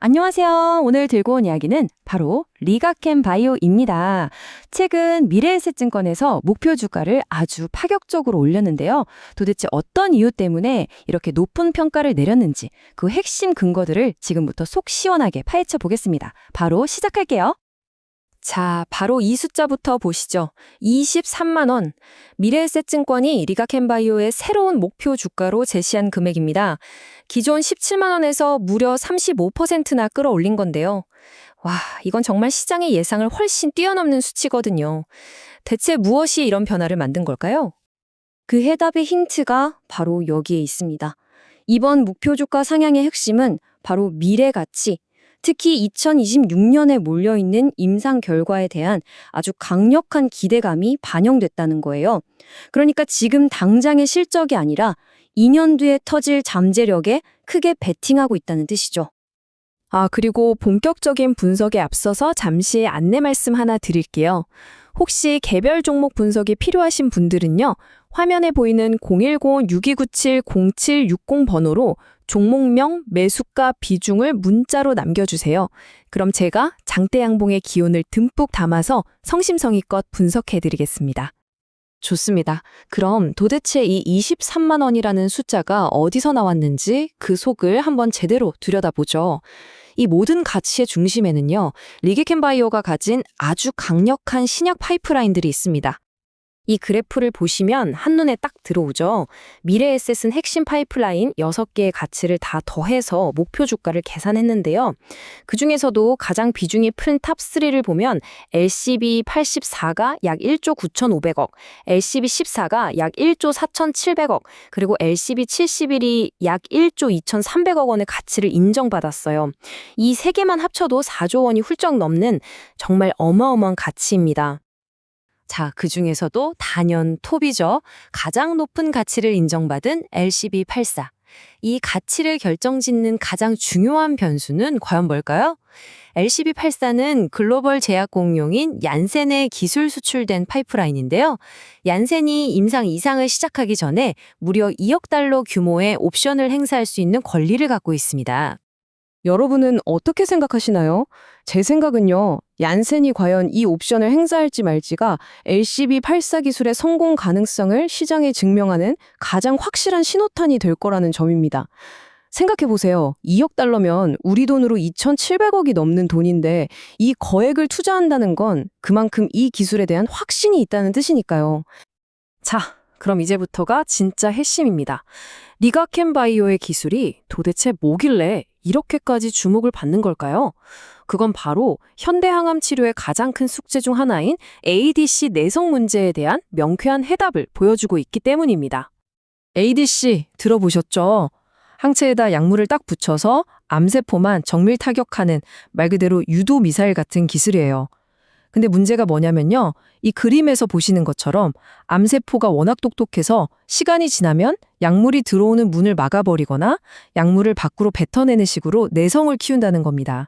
안녕하세요. 오늘 들고 온 이야기는 바로 리가캠 바이오입니다. 최근 미래에셋증권에서 목표 주가를 아주 파격적으로 올렸는데요. 도대체 어떤 이유 때문에 이렇게 높은 평가를 내렸는지 그 핵심 근거들을 지금부터 속 시원하게 파헤쳐 보겠습니다. 바로 시작할게요. 자, 바로 이 숫자부터 보시죠. 23만 원. 미래에셋증권이 리가캠바이오의 새로운 목표 주가로 제시한 금액입니다. 기존 17만 원에서 무려 35%나 끌어올린 건데요. 와, 이건 정말 시장의 예상을 훨씬 뛰어넘는 수치거든요. 대체 무엇이 이런 변화를 만든 걸까요? 그 해답의 힌트가 바로 여기에 있습니다. 이번 목표 주가 상향의 핵심은 바로 미래 가치, 특히 2026년에 몰려있는 임상 결과에 대한 아주 강력한 기대감이 반영됐다는 거예요. 그러니까 지금 당장의 실적이 아니라 2년 뒤에 터질 잠재력에 크게 베팅하고 있다는 뜻이죠. 그리고 본격적인 분석에 앞서서 잠시 안내 말씀 하나 드릴게요. 혹시 개별 종목 분석이 필요하신 분들은요, 화면에 보이는 010-6297-0760 번호로 종목명, 매수가, 비중을 문자로 남겨주세요. 그럼 제가 장대 양봉의 기운을 듬뿍 담아서 성심성의껏 분석해드리겠습니다. 좋습니다. 그럼 도대체 이 23만 원이라는 숫자가 어디서 나왔는지 그 속을 한번 제대로 들여다보죠. 이 모든 가치의 중심에는요, 리게캠바이오가 가진 아주 강력한 신약 파이프라인들이 있습니다. 이 그래프를 보시면 한눈에 딱 들어오죠. 미래에셋은 핵심 파이프라인 6개의 가치를 다 더해서 목표 주가를 계산했는데요. 그중에서도 가장 비중이 큰 탑3를 보면 LCB84가 약 1조 9,500억, LCB14가 약 1조 4,700억, 그리고 LCB71이 약 1조 2,300억 원의 가치를 인정받았어요. 이 세 개만 합쳐도 4조 원이 훌쩍 넘는 정말 어마어마한 가치입니다. 자, 그중에서도 단연 톱이죠. 가장 높은 가치를 인정받은 LCB84. 이 가치를 결정짓는 가장 중요한 변수는 과연 뭘까요? LCB84는 글로벌 제약 공룡인 얀센에 기술 수출된 파이프라인인데요. 얀센이 임상 2상을 시작하기 전에 무려 2억 달러 규모의 옵션을 행사할 수 있는 권리를 갖고 있습니다. 여러분은 어떻게 생각하시나요? 제 생각은요, 얀센이 과연 이 옵션을 행사할지 말지가 LCB84 기술의 성공 가능성을 시장에 증명하는 가장 확실한 신호탄이 될 거라는 점입니다. 생각해보세요. 2억 달러면 우리 돈으로 2,700억이 넘는 돈인데 이 거액을 투자한다는 건 그만큼 이 기술에 대한 확신이 있다는 뜻이니까요. 자, 그럼 이제부터가 진짜 핵심입니다. 리가캠바이오의 기술이 도대체 뭐길래 이렇게까지 주목을 받는 걸까요? 그건 바로 현대항암 치료의 가장 큰 숙제 중 하나인 ADC 내성 문제에 대한 명쾌한 해답을 보여주고 있기 때문입니다. ADC 들어보셨죠? 항체에다 약물을 딱 붙여서 암세포만 정밀 타격하는 말 그대로 유도 미사일 같은 기술이에요. 근데 문제가 뭐냐면요. 이 그림에서 보시는 것처럼 암세포가 워낙 똑똑해서 시간이 지나면 약물이 들어오는 문을 막아버리거나 약물을 밖으로 뱉어내는 식으로 내성을 키운다는 겁니다.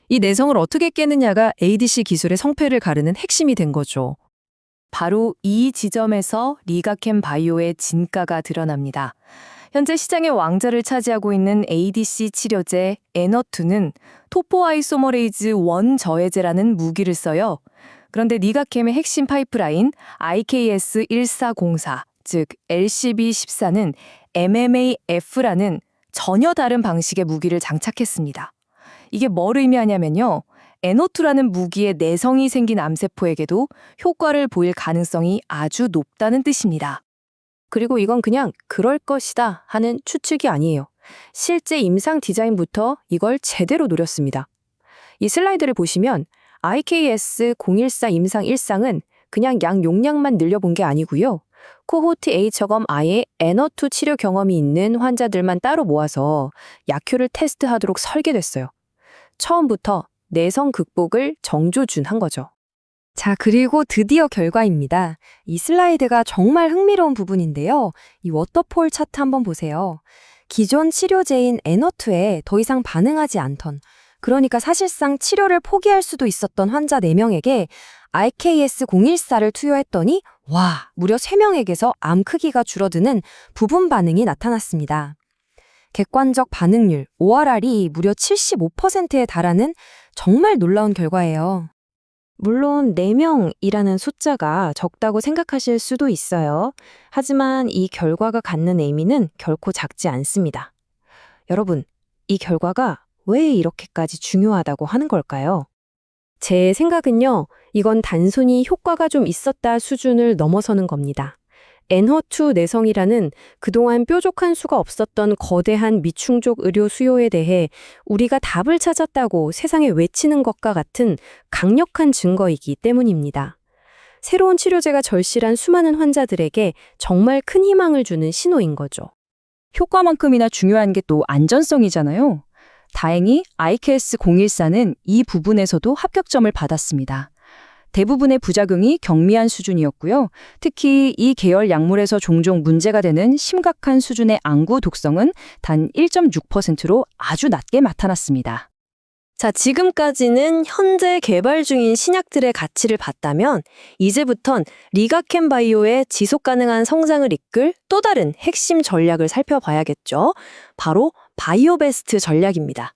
이 내성을 어떻게 깨느냐가 ADC 기술의 성패를 가르는 핵심이 된 거죠. 바로 이 지점에서 리가캠 바이오의 진가가 드러납니다. 현재 시장의 왕좌를 차지하고 있는 ADC 치료제 에너투는 토포아이소머레이즈 원저해제라는 무기를 써요. 그런데 리가캠의 핵심 파이프라인 IKS1404, 즉 LCB14는 MMAF라는 전혀 다른 방식의 무기를 장착했습니다. 이게 뭘 의미하냐면요. 에너투라는 무기에 내성이 생긴 암세포에게도 효과를 보일 가능성이 아주 높다는 뜻입니다. 그리고 이건 그냥 그럴 것이다 하는 추측이 아니에요. 실제 임상 디자인부터 이걸 제대로 노렸습니다. 이 슬라이드를 보시면 IKS014 임상 1상은 그냥 약 용량만 늘려본 게 아니고요. 코호트 A처럼 아예 에너투 치료 경험이 있는 환자들만 따로 모아서 약효를 테스트하도록 설계됐어요. 처음부터 내성 극복을 정조준한 거죠. 자, 그리고 드디어 결과입니다. 이 슬라이드가 정말 흥미로운 부분인데요. 이 워터폴 차트 한번 보세요. 기존 치료제인 에너투에 더 이상 반응하지 않던, 그러니까 사실상 치료를 포기할 수도 있었던 환자 4명에게 IKS014를 투여했더니 무려 3명에게서 암 크기가 줄어드는 부분 반응이 나타났습니다. 객관적 반응률, ORR이 무려 75%에 달하는 정말 놀라운 결과예요. 물론 4명이라는 숫자가 적다고 생각하실 수도 있어요. 하지만 이 결과가 갖는 의미는 결코 작지 않습니다. 여러분, 이 결과가 왜 이렇게까지 중요하다고 하는 걸까요? 제 생각은요, 이건 단순히 효과가 좀 있었다 수준을 넘어서는 겁니다. 엔허2 내성이라는 그동안 뾰족한 수가 없었던 거대한 미충족 의료 수요에 대해 우리가 답을 찾았다고 세상에 외치는 것과 같은 강력한 증거이기 때문입니다. 새로운 치료제가 절실한 수많은 환자들에게 정말 큰 희망을 주는 신호인 거죠. 효과만큼이나 중요한 게 또 안전성이잖아요. 다행히 IKS-014는 이 부분에서도 합격점을 받았습니다. 대부분의 부작용이 경미한 수준이었고요. 특히 이 계열 약물에서 종종 문제가 되는 심각한 수준의 안구 독성은 단 1.6%로 아주 낮게 나타났습니다. 자, 지금까지는 현재 개발 중인 신약들의 가치를 봤다면 이제부턴 리가켄 바이오의 지속 가능한 성장을 이끌 또 다른 핵심 전략을 살펴봐야겠죠. 바로 바이오베스트 전략입니다.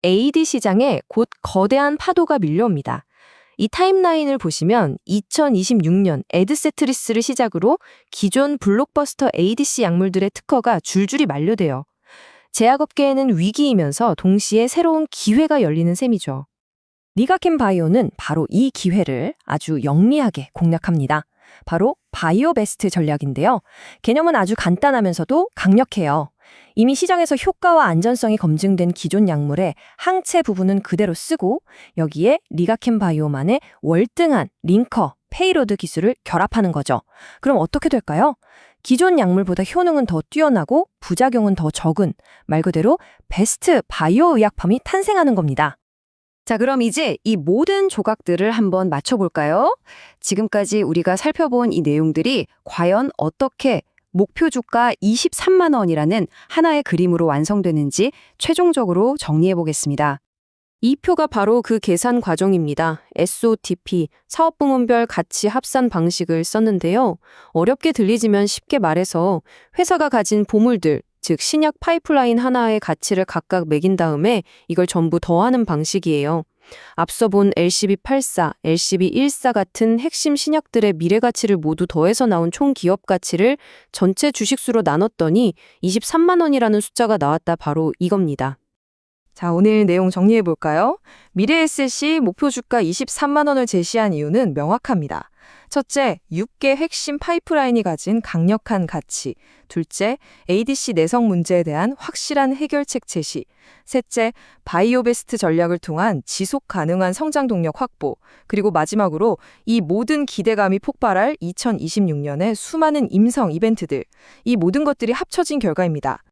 AD 시장에 곧 거대한 파도가 밀려옵니다. 이 타임라인을 보시면 2026년 에드세트리스를 시작으로 기존 블록버스터 ADC 약물들의 특허가 줄줄이 만료돼요. 제약업계에는 위기이면서 동시에 새로운 기회가 열리는 셈이죠. 리가켄 바이오는 바로 이 기회를 아주 영리하게 공략합니다. 바로 바이오베스트 전략인데요. 개념은 아주 간단하면서도 강력해요. 이미 시장에서 효과와 안전성이 검증된 기존 약물의 항체 부분은 그대로 쓰고 여기에 리가켄 바이오만의 월등한 링커, 페이로드 기술을 결합하는 거죠. 그럼 어떻게 될까요? 기존 약물보다 효능은 더 뛰어나고 부작용은 더 적은 말 그대로 베스트 바이오 의약품이 탄생하는 겁니다. 자, 그럼 이제 이 모든 조각들을 한번 맞춰볼까요? 지금까지 우리가 살펴본 이 내용들이 과연 어떻게 목표 주가 23만 원이라는 하나의 그림으로 완성되는지 최종적으로 정리해 보겠습니다. 이 표가 바로 그 계산 과정입니다. SOTP, 사업부문별 가치 합산 방식을 썼는데요. 어렵게 들리지만 쉽게 말해서 회사가 가진 보물들, 즉 신약 파이프라인 하나의 가치를 각각 매긴 다음에 이걸 전부 더하는 방식이에요. 앞서 본 LCB84, LCB14 같은 핵심 신약들의 미래 가치를 모두 더해서 나온 총 기업 가치를 전체 주식수로 나눴더니 23만 원이라는 숫자가 나왔다 바로 이겁니다. 자, 오늘 내용 정리해 볼까요? 미래에셋이 목표 주가 23만 원을 제시한 이유는 명확합니다. 첫째, 6개 핵심 파이프라인이 가진 강력한 가치. 둘째, ADC 내성 문제에 대한 확실한 해결책 제시. 셋째, 바이오베스트 전략을 통한 지속 가능한 성장 동력 확보. 그리고 마지막으로 이 모든 기대감이 폭발할 2026년의 수많은 임성 이벤트들. 이 모든 것들이 합쳐진 결과입니다.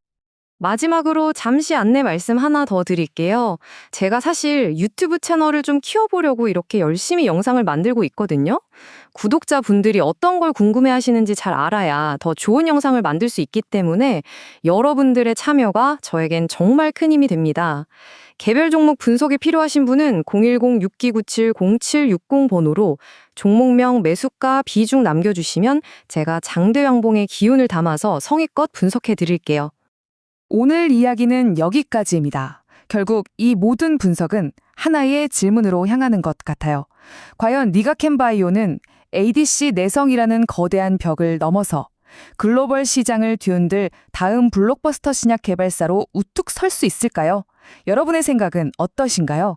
마지막으로 잠시 안내 말씀 하나 더 드릴게요. 제가 사실 유튜브 채널을 좀 키워보려고 이렇게 열심히 영상을 만들고 있거든요. 구독자분들이 어떤 걸 궁금해하시는지 잘 알아야 더 좋은 영상을 만들 수 있기 때문에 여러분들의 참여가 저에겐 정말 큰 힘이 됩니다. 개별 종목 분석이 필요하신 분은 010-6297-0760 번호로 종목명, 매수가, 비중 남겨주시면 제가 장대양봉의 기운을 담아서 성의껏 분석해 드릴게요. 오늘 이야기는 여기까지입니다. 결국 이 모든 분석은 하나의 질문으로 향하는 것 같아요. 과연 리가켄 바이오는 ADC 내성이라는 거대한 벽을 넘어서 글로벌 시장을 뒤흔들 다음 블록버스터 신약 개발사로 우뚝 설 수 있을까요? 여러분의 생각은 어떠신가요?